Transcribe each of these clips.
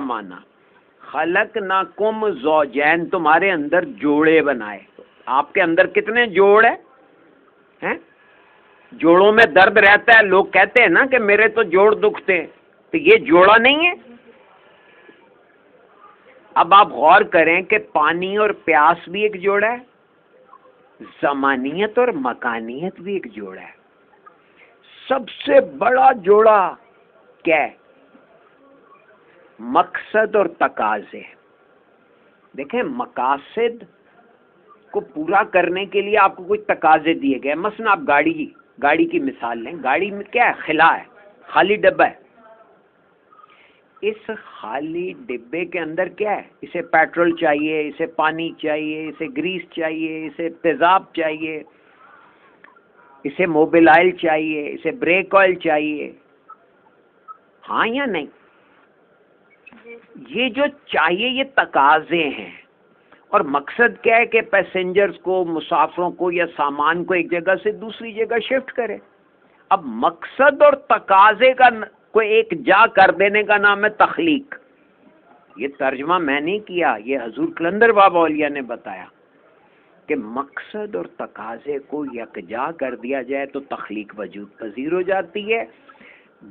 مانا خلقناکم زوجین، تمہارے اندر جوڑے بنائے. آپ کے اندر کتنے جوڑ ہیں؟ جوڑوں میں درد رہتا ہے. لوگ کہتے ہیں نا کہ میرے تو جوڑ دکھتے ہیں، تو یہ جوڑا نہیں ہے. اب آپ غور کریں کہ پانی اور پیاس بھی ایک جوڑا ہے، زمانیت اور مکانیت بھی ایک جوڑا ہے. سب سے بڑا جوڑا کیا ہے؟ مقصد اور تقاضے. دیکھیں مقاصد کو پورا کرنے کے لیے آپ کو کچھ تقاضے دیے گئے. مثلا آپ گاڑی کی مثال لیں. گاڑی میں کیا ہے؟ خلا ہے، خالی ڈبہ ہے. اس خالی ڈبے کے اندر کیا ہے؟ اسے پیٹرول چاہیے، اسے پانی چاہیے، اسے گریس چاہیے، اسے تیزاب چاہیے، اسے موبل آئل چاہیے، اسے بریک آئل چاہیے. ہاں یا نہیں؟ یہ جو چاہیے یہ تقاضے ہیں. اور مقصد کیا ہے کہ پیسنجرز کو، مسافروں کو یا سامان کو ایک جگہ سے دوسری جگہ شفٹ کرے. اب مقصد اور تقاضے کا کو ایک جا کر دینے کا نام ہے تخلیق. یہ ترجمہ میں نہیں کیا، یہ حضور قلندر بابا اولیاء نے بتایا کہ مقصد اور تقاضے کو یکجا کر دیا جائے تو تخلیق وجود پذیر ہو جاتی ہے.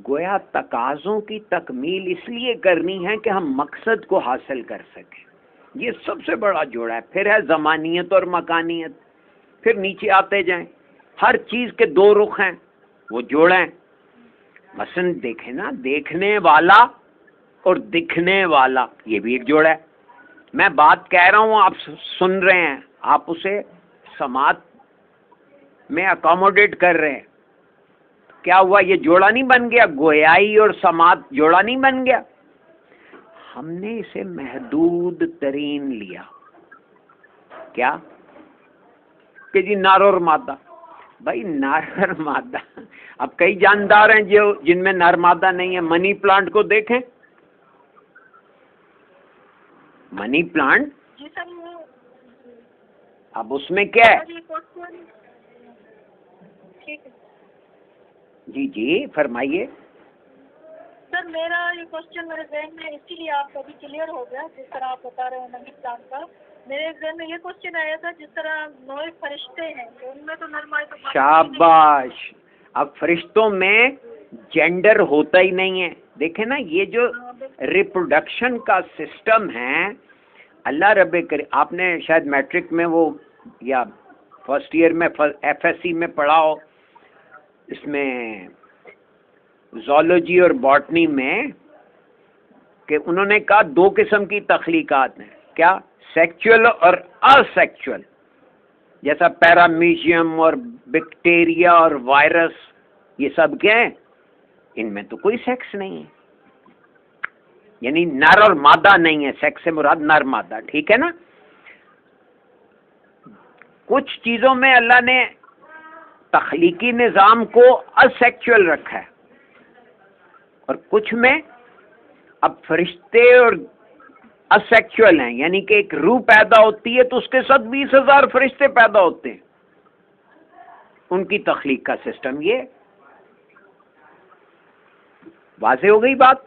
گویا تقاضوں کی تکمیل اس لیے کرنی ہے کہ ہم مقصد کو حاصل کر سکیں. یہ سب سے بڑا جوڑا ہے. پھر ہے زمانیت اور مکانیت. پھر نیچے آتے جائیں. ہر چیز کے دو رخ ہیں، وہ جوڑے ہیں. مثلا دیکھیں نا، دیکھنے والا اور دکھنے والا، یہ بھی ایک جوڑا ہے. میں بات کہہ رہا ہوں، آپ سن رہے ہیں، آپ اسے سماعت میں اکوموڈیٹ کر رہے ہیں. کیا ہوا؟ یہ جوڑا نہیں بن گیا؟ گویائی اور سماعت جوڑا نہیں بن گیا؟ ہم نے اسے محدود ترین لیا. کیا کہ جی نر اور مادہ. بھائی نر اور مادہ، اب کئی جاندار ہیں جن میں نر مادہ نہیں ہے. منی پلانٹ کو دیکھیں. منی پلانٹ، جی سر، اب اس میں کیا ہے؟ ٹھیک ہے جی جی فرمائیے. سر، میرا یہ کوشچن میرے ذہن میں اسی لیے آپ کا بھی کلیئر ہو گیا جس طرح آپ بتا رہے ہیں منی پلانٹ کا. میرے ذہن میں یہ کوشچن آیا تھا جس طرح نوئے فرشتے ہیں ان میں تو نرمائی تو شاباش. اب فرشتوں میں جینڈر ہوتا ہی نہیں ہے. دیکھیں نا، یہ جو ریپروڈکشن کا سسٹم ہے اللہ رب کریم، آپ نے شاید میٹرک میں وہ یا فرسٹ ایئر میں ایف ایس سی میں پڑھا ہو، اس میں زولوجی اور باٹنی میں، کہ انہوں نے کہا دو قسم کی تخلیقات ہیں. کیا؟ سیکچول اور اسیکچول. جیسا پیرامیشیم اور بیکٹیریا اور وائرس، یہ سب کیا ہیں؟ ان میں تو کوئی سیکس نہیں ہے، یعنی نر اور مادہ نہیں ہے. سیکس سے مراد نر مادہ. ٹھیک ہے نا؟ کچھ چیزوں میں اللہ نے تخلیقی نظام کو اسیکچول رکھا ہے، اور کچھ میں اب فرشتے اور اسیکچول ہیں، یعنی کہ ایک روح پیدا ہوتی ہے تو اس کے ساتھ 20,000 فرشتے پیدا ہوتے ہیں. ان کی تخلیق کا سسٹم یہ. واضح ہو گئی بات؟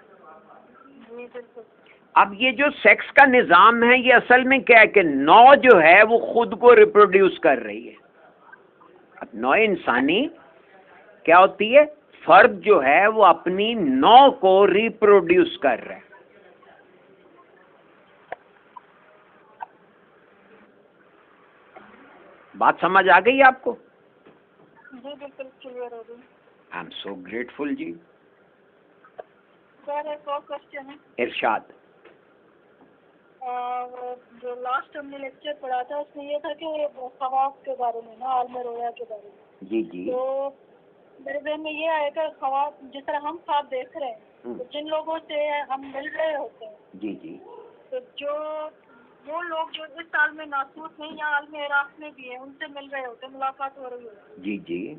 اب یہ جو سیکس کا نظام ہے یہ اصل میں کیا ہے کہ نو جو ہے وہ خود کو ریپروڈیوس کر رہی ہے. اب نو انسانی کیا ہوتی ہے؟ فرد جو ہے وہ اپنی نو کو ریپروڈیوس کر رہا ہے. بات سمجھ آ گئی آپ کو؟ جی بالکل کلیئر ہو گئی. I am so grateful. جی سر، ایک اور کوشچن ہے. ارشاد. جو لاسٹ ہم نے لیکچر پڑھا تھا اس میں یہ تھا کہ خواص کے بارے میں نا، عالم رویا کے بارے میں. جی جی. تو میرے ذہن میں یہ آئے کہ خواص جس طرح ہم خواب دیکھ رہے ہیں تو جن لوگوں سے ہم مل رہے ہوتے ہیں، جی جی. تو وہ لوگ جو اس عالم ناسوت میں یا عالم عراق میں بھی ہیں ان سے مل رہے ہوتے ہیں، ملاقات ہو رہی ہوتی ہے. جی جی.